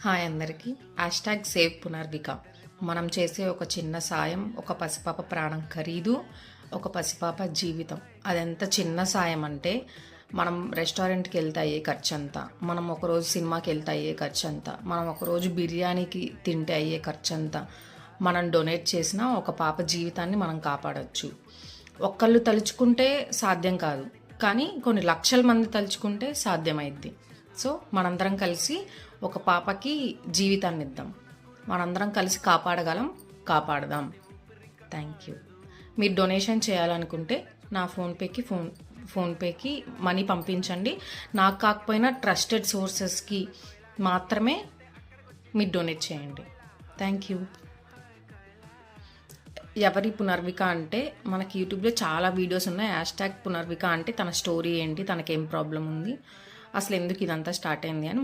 Hi అందరికీ. Hashtag save Punarvika. మనం చేసే ఒక చిన్న సాయం ఒక పసిపాప ప్రాణం ఖరీదు, ఒక పసిపాప జీవితం. అదెంత చిన్న సాయం అంటే మనం రెస్టారెంట్‌కి వెళ్తే అయ్యే ఖర్చంతా, మనం ఒకరోజు సినిమాకి వెళ్తే అయ్యే ఖర్చంతా, మనం ఒకరోజు బిర్యానీకి తింటే అయ్యే ఖర్చంతా మనం డొనేట్ చేసిన ఒక పాప జీవితాన్ని మనం కాపాడొచ్చు. ఒక్కళ్ళు తలుచుకుంటే సాధ్యం కాదు, కానీ కొన్ని లక్షల మంది తలుచుకుంటే సాధ్యమైద్ది. సో మనందరం కలిసి ఒక పాపకి జీవితాన్ని ఇద్దాం. మనందరం కలిసి కాపాడదాం. Thank you. మీరు డొనేషన్ చేయాలనుకుంటే నా ఫోన్పేకి మనీ పంపించండి. నాకు కాకపోయినా ట్రస్టెడ్ సోర్సెస్కి మాత్రమే మీరు డొనేట్ చేయండి. Thank you. ఎవరి పునర్విక అంటే మనకి యూట్యూబ్లో చాలా వీడియోస్ ఉన్నాయి. హ్యాష్‌ట్యాగ్ పునర్విక అంటే తన స్టోరీ ఏంటి, తనకేం ప్రాబ్లం ఉంది, అసలు ఎందుకు ఇదంతా స్టార్ట్ అయింది అని